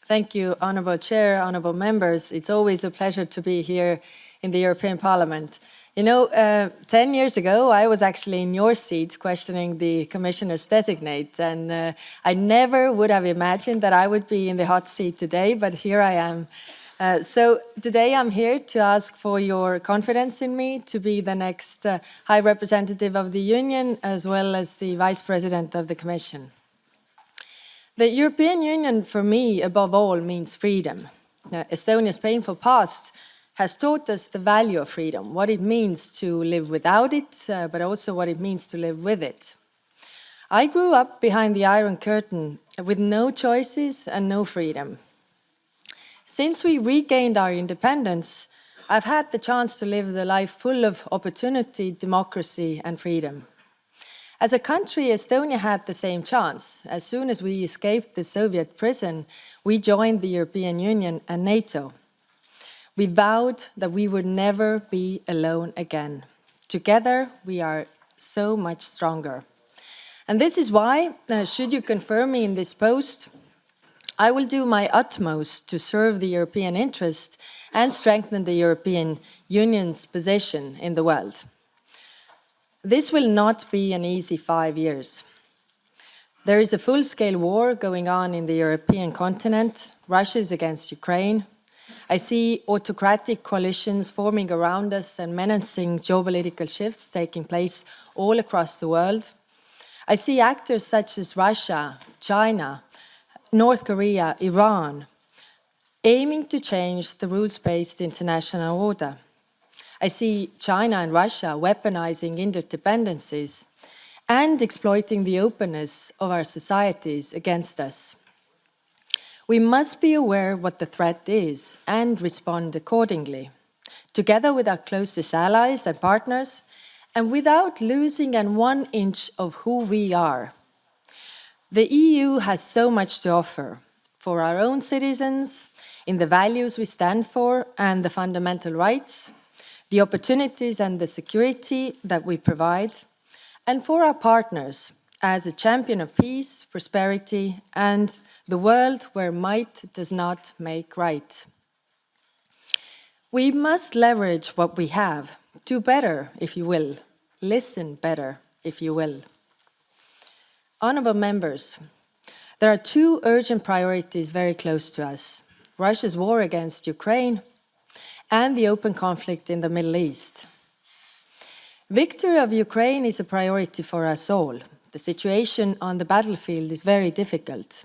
Thank you, Honourable Chair, Honourable Members. It's always a pleasure to be here in the European Parliament. You know, 10 years ago, I was actually in your seat questioning the commissioners designate, and I never would have imagined that I would be in the hot seat today, but here I am. So today I'm here to ask for your confidence in me to be the next High Representative of the Union, as well as the Vice President of the Commission. The European Union, for me, above all, means freedom. Estonia's painful past has taught us the value of freedom, what it means to live without it, but also what it means to live with it. I grew up behind the Iron Curtain with no choices and no freedom. Since we regained our independence, I've had the chance to live the life full of opportunity, democracy, and freedom. As a country, Estonia had the same chance. As soon as we escaped the Soviet prison, we joined the European Union and NATO. We vowed that we would never be alone again. Together, we are so much stronger. And this is why, should you confirm me in this post, I will do my utmost to serve the European interest and strengthen the European Union's position in the world. This will not be an easy 5 years. There is a full-scale war going on in the European continent. Russia is against Ukraine. I see autocratic coalitions forming around us and menacing geopolitical shifts taking place all across the world. I see actors such as Russia, China, North Korea, Iran, aiming to change the rules-based international order. I see China and Russia weaponizing interdependencies and exploiting the openness of our societies against us. We must be aware what the threat is and respond accordingly, together with our closest allies and partners, and without losing 1 inch of who we are. The EU has so much to offer for our own citizens, in the values we stand for and the fundamental rights, the opportunities and the security that we provide, and for our partners as a champion of peace, prosperity, and the world where might does not make right. We must leverage what we have, do better, if you will, listen better, if you will. Honourable members, there are 2 urgent priorities very close to us: Russia's war against Ukraine and the open conflict in the Middle East. Victory of Ukraine is a priority for us all. The situation on the battlefield is very difficult.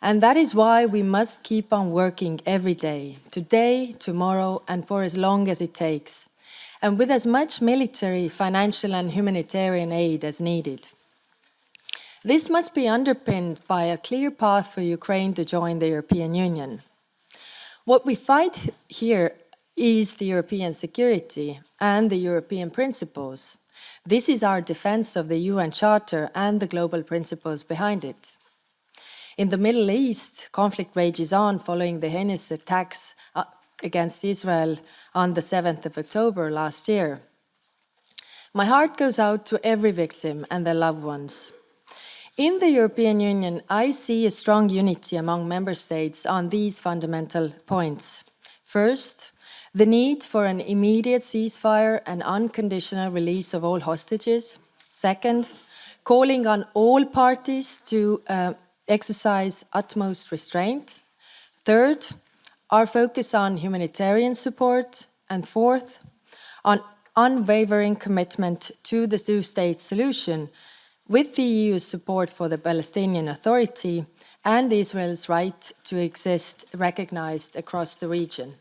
And that is why we must keep on working every day, today, tomorrow, and for as long as it takes, and with as much military, financial, and humanitarian aid as needed. This must be underpinned by a clear path for Ukraine to join the European Union. What we fight here is the European security and the European principles. This is our defense of the UN Charter and the global principles behind it. In the Middle East, conflict rages on following the heinous attacks against Israel on the 7th of October last year. My heart goes out to every victim and their loved ones. In the European Union, I see a strong unity among member states on these fundamental points. First, the need for an immediate ceasefire and unconditional release of all hostages. Second, calling on all parties to exercise utmost restraint. Third, our focus on humanitarian support. And fourth, on unwavering commitment to the two-state solution with the EU's support for the Palestinian Authority and Israel's right to exist recognized across the region.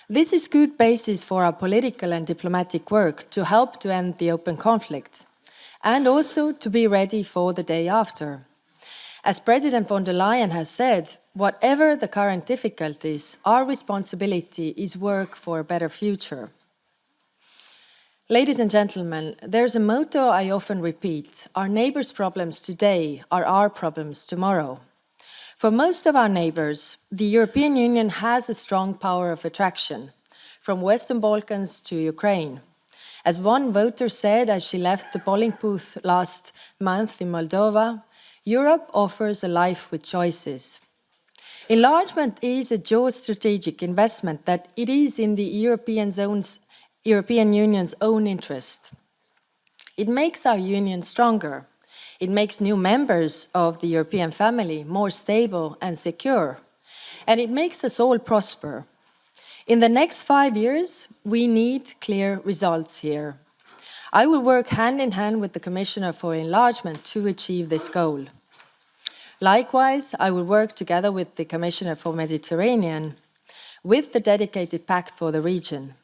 This is good basis for our political and diplomatic work to help to end the open conflict and also to be ready for the day after. As President von der Leyen has said, whatever the current difficulties, our responsibility is work for a better future. Ladies and gentlemen, there's a motto I often repeat: our neighbors' problems today are our problems tomorrow. For most of our neighbors, the European Union has a strong power of attraction, from Western Balkans to Ukraine. As one voter said as she left the polling booth last month in Moldova, Europe offers a life with choices. Enlargement is a geostrategic investment that it is in the European Union's own interest. It makes our union stronger. It makes new members of the European family more stable and secure. And it makes us all prosper. In the next 5 years, we need clear results here. I will work hand in hand with the Commissioner for Enlargement to achieve this goal. Likewise, I will work together with the Commissioner for Mediterranean with the dedicated pact for the region.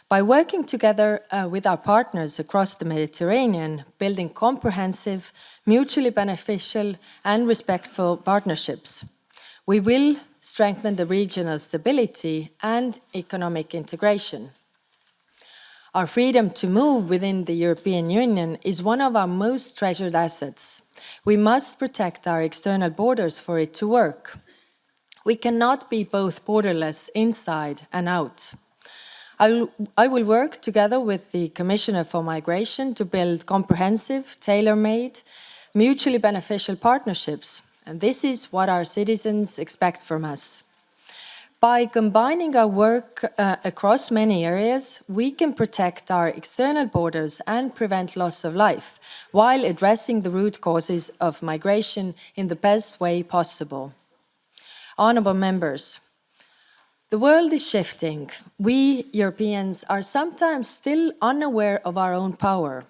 By working together with our partners across the Mediterranean, building comprehensive, mutually beneficial and respectful partnerships, we will strengthen the regional stability and economic integration. Our freedom to move within the European Union is one of our most treasured assets. We must protect our external borders for it to work. We cannot be both borderless inside and out. I will work together with the Commissioner for Migration to build comprehensive, tailor-made, mutually beneficial partnerships. And this is what our citizens expect from us. By combining our work across many areas, we can protect our external borders and prevent loss of life, while addressing the root causes of migration in the best way possible. Honourable members, the world is shifting. We Europeans are sometimes still unaware of our own power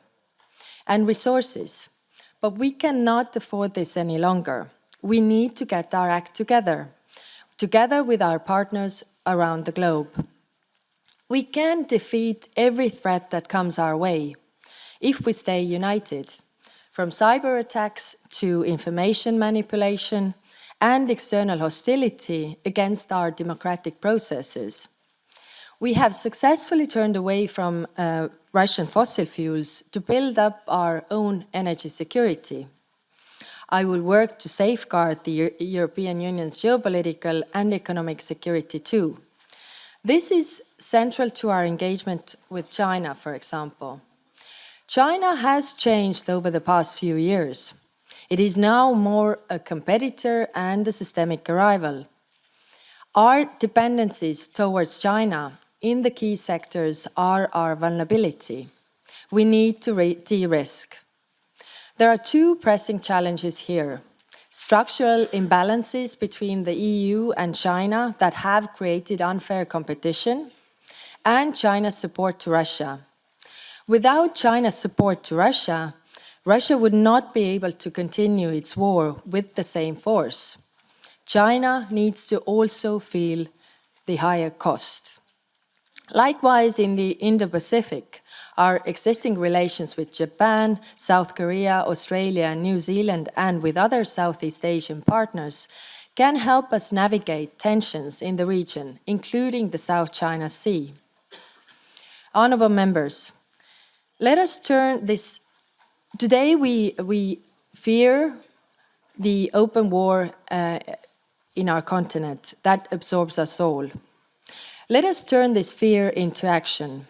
and resources, but we cannot afford this any longer. We need to get our act together with our partners around the globe. We can defeat every threat that comes our way if we stay united, from cyber attacks to information manipulation and external hostility against our democratic processes. We have successfully turned away from Russian fossil fuels to build up our own energy security. I will work to safeguard the European Union's geopolitical and economic security too. This is central to our engagement with China, for example. China has changed over the past few years. It is now more a competitor and a systemic rival. Our dependencies towards China in the key sectors are our vulnerability. We need to de-risk. There are two pressing challenges here: structural imbalances between the EU and China that have created unfair competition, and China's support to Russia. Without China's support to Russia, Russia would not be able to continue its war with the same force. China needs to also feel the higher cost. Likewise, in the Indo-Pacific, our existing relations with Japan, South Korea, Australia, and New Zealand, and with other Southeast Asian partners, can help us navigate tensions in the region, including the South China Sea. Honourable members, let us turn this. Today we fear the open war in our continent that absorbs us all. Let us turn this fear into action.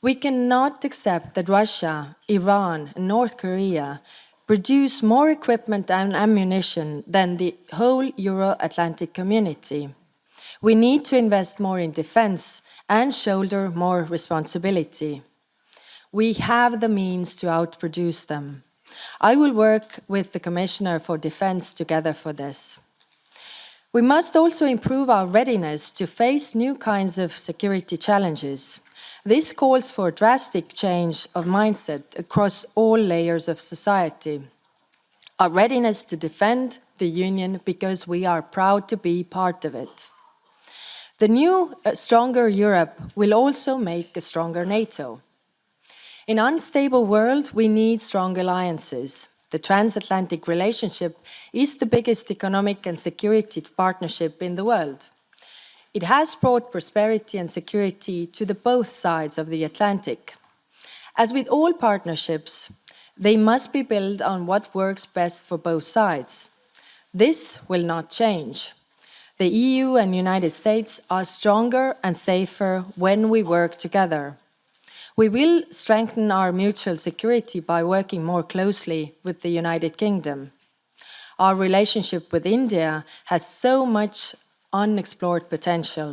We cannot accept that Russia, Iran, and North Korea produce more equipment and ammunition than the whole Euro-Atlantic community. We need to invest more in defense and shoulder more responsibility. We have the means to outproduce them. I will work with the Commissioner for Defense together for this. We must also improve our readiness to face new kinds of security challenges. This calls for a drastic change of mindset across all layers of society. Our readiness to defend the Union because we are proud to be part of it. The new, stronger Europe will also make a stronger NATO. In an unstable world, we need strong alliances. The transatlantic relationship is the biggest economic and security partnership in the world. It has brought prosperity and security to both sides of the Atlantic. As with all partnerships, they must be built on what works best for both sides. This will not change. The EU and United States are stronger and safer when we work together. We will strengthen our mutual security by working more closely with the United Kingdom. our relationship with India has so much unexplored potential.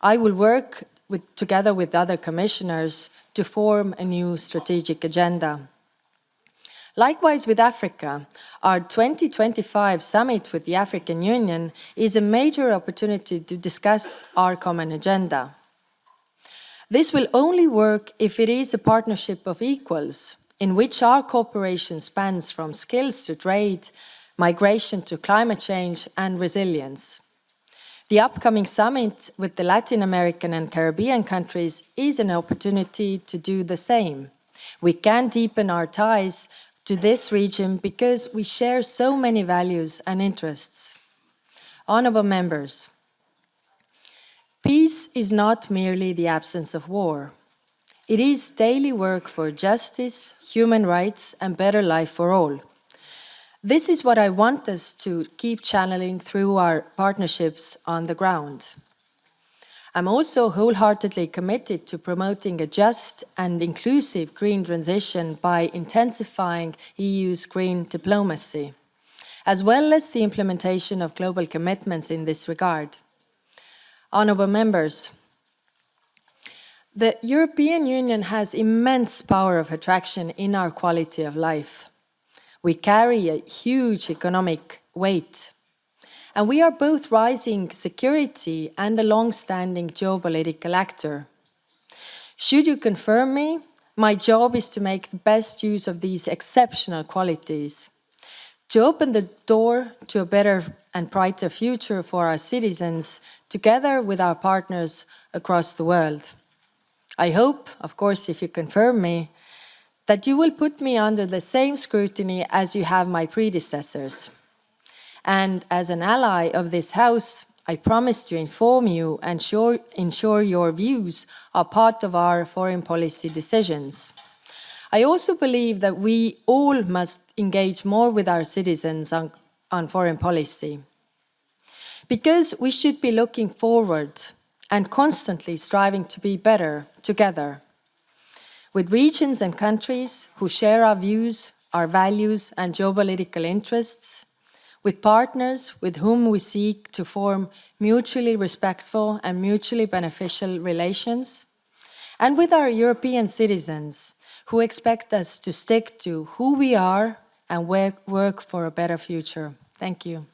I will work together with other commissioners to form a new strategic agenda. Likewise with Africa, our 2025 summit with the African Union is a major opportunity to discuss our common agenda. This will only work if it is a partnership of equals, in which our cooperation spans from skills to trade, migration to climate change and resilience. The upcoming summit with the Latin American and Caribbean countries is an opportunity to do the same. We can deepen our ties to this region because we share so many values and interests. Honourable members, peace is not merely the absence of war. It is daily work for justice, human rights, and better life for all. This is what I want us to keep channeling through our partnerships on the ground. I'm also wholeheartedly committed to promoting a just and inclusive green transition by intensifying EU's green diplomacy, as well as the implementation of global commitments in this regard. Honourable members, the European Union has immense power of attraction in our quality of life. We carry a huge economic weight, and we are both rising security and a long-standing geopolitical actor. Should you confirm me, my job is to make the best use of these exceptional qualities, to open the door to a better and brighter future for our citizens, together with our partners across the world. I hope, of course, if you confirm me, that you will put me under the same scrutiny as you have my predecessors. And as an ally of this House, I promise to inform you and ensure your views are part of our foreign policy decisions. I also believe that we all must engage more with our citizens on foreign policy, because we should be looking forward and constantly striving to be better together, with regions and countries who share our views, our values and geopolitical interests, with partners with whom we seek to form mutually respectful and mutually beneficial relations, and with our European citizens who expect us to stick to who we are and work for a better future. Thank you.